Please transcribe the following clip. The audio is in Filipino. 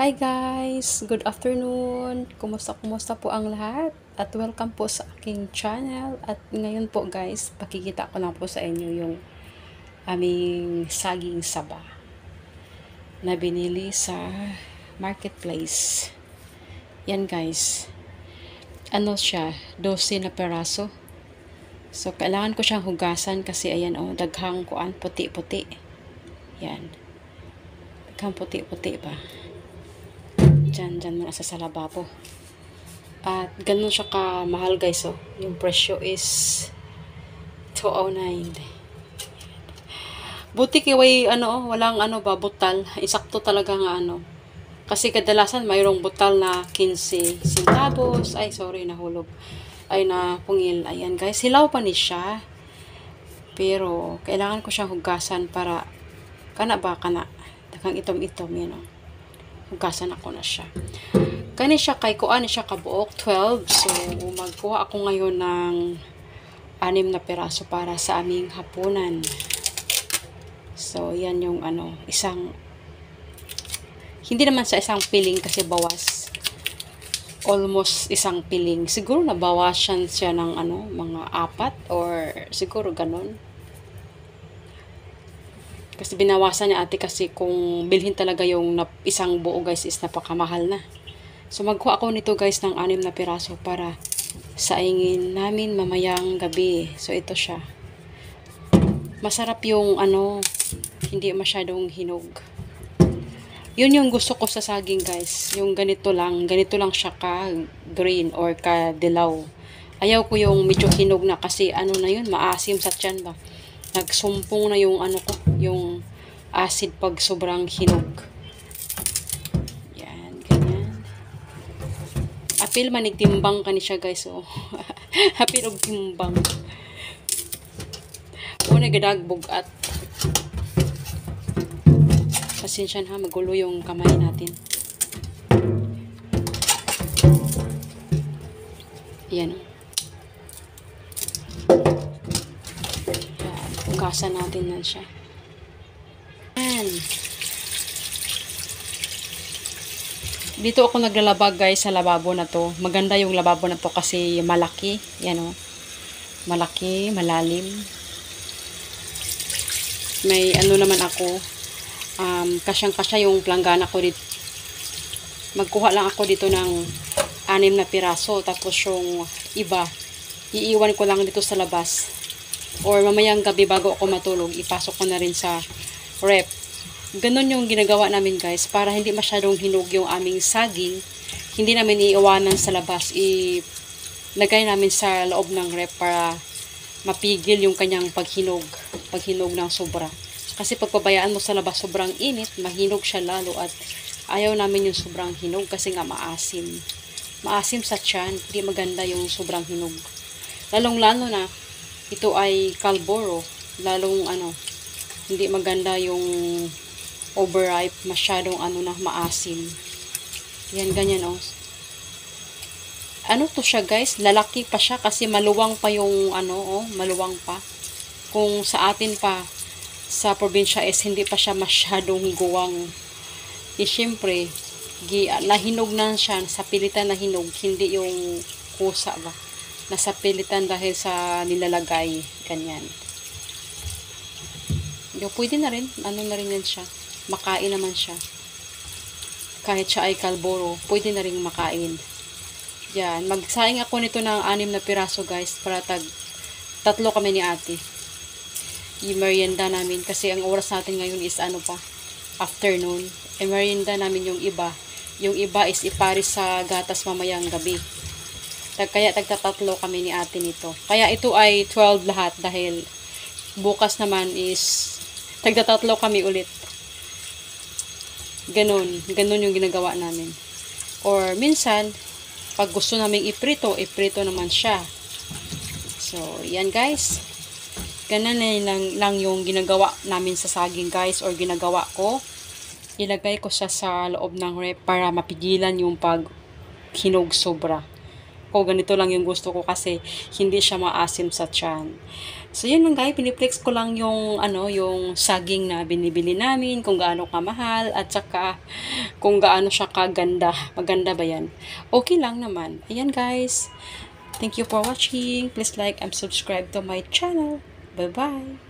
Hi guys! Good afternoon! Kumusta po ang lahat? At welcome po sa aking channel. At ngayon po guys, pakikita ko lang po sa inyo yung aming saging saba na binili sa marketplace. Yan guys. Ano siya? 12 na peraso. So, kailangan ko siyang hugasan kasi ayan o, daghang kuan, puti-puti. Yan. Daghang puti-puti pa. Diyan muna sa lababo. At ganun siya kamahal guys, oh. Yung presyo is 209. Buti kiway walang butal. Isakto talaga nga Kasi kadalasan mayroong butal na 15 centavos. Ay, sorry, nahulog. Ay, napungil. Ayan guys, hilaw pa ni siya. Pero kailangan ko siyang hugasan para kana. Dakang itom-itom yan, oh. Hugasan ako na siya. Kani siya kay kuan siya kabuok 12. So magkuha ako ngayon ng 6 na peraso para sa aming hapunan. So yan yung isang hindi naman sa isang piling kasi bawas. Almost isang piling. Siguro nabawasan siya ng mga 4 or siguro ganun. Kasi binawasan niya ate kasi kung bilhin talaga yung isang buo guys is napakamahal na. So magkuha ako nito guys ng 6 na piraso para saingin namin mamayang gabi. So ito siya. Masarap yung hindi masyadong hinog. Yun yung gusto ko sa saging guys. Yung ganito lang siya ka green or ka dilaw. Ayaw ko yung medyo hinog na kasi na yun, maasim sa tiyan ba. Nagsumpong na yung yung acid pag sobrang hinog. Yan, ganyan. Apil manigtimbang ka ni siya guys, oh. Apil og timbang. Una gadagbog at pasensya na, magulo yung kamay natin. Yan. Hugasan natin na siya. Yan. Dito ako naglalaba guys sa lababo na to. Maganda yung lababo na to kasi malaki. Yan o. Malaki, malalim. May naman ako. Kasyang-kasya yung planggana ko dito. Magkuha lang ako dito ng 6 na piraso. Tapos yung iba, iiwan ko lang dito sa labas. Or mamayang gabi bago ako matulog, ipasok ko na rin sa rep. Ganon yung ginagawa namin guys, para hindi masyadong hinog yung aming saging. Hindi namin iiwanan sa labas, ilagay namin sa loob ng rep para mapigil yung kanyang paghinog ng sobra. Kasi pagpabayaan mo sa labas sobrang init, mahinog siya lalo at ayaw namin yung sobrang hinog kasi nga maasim. Maasim sa tiyan, hindi maganda yung sobrang hinog. Lalong-lalo na ito ay Calboro, lalong hindi maganda yung overripe, masyadong na maasim. Yan, ganyan oh. To siya guys, lalaki pa siya kasi maluwang pa yung maluwang pa. Kung sa atin pa, sa probinsya is hindi pa siya masyadong guwang. Siyempre, nahinog na siya, sa pilitan na hinog, hindi yung kusa ba. Nasa pilitan dahil sa nilalagay. Ganyan. Pwede na rin. Na rin yan siya. Makain naman siya. Kahit siya ay Calboro, pwede na rin makain. Yan. Magsaing ako nito ng 6 na piraso guys. Para tatlo kami ni ate. I-merienda namin. Kasi ang oras natin ngayon is afternoon. I-merienda namin yung iba. Yung iba is iparis sa gatas mamayang gabi. Kaya tagtatatlo kami ni ate nito. Kaya ito ay 12 lahat dahil bukas naman is tagtatatlo kami ulit. Ganon yung ginagawa namin. Or minsan, pag gusto naming iprito naman siya. So, yan guys. Ganon lang yung ginagawa namin sa saging guys or ginagawa ko. Ilagay ko siya sa loob ng rep para mapigilan yung pag hinog sobra. ko ganito lang yung gusto ko kasi hindi siya maasim sa tiyan. So yun lang guys, piniplex ko lang yung yung saging na binibili namin, kung gaano kamahal at saka kung gaano siya kaganda. Maganda ba yan? Okay lang naman. Ayan guys. Thank you for watching. Please like and subscribe to my channel. Bye-bye.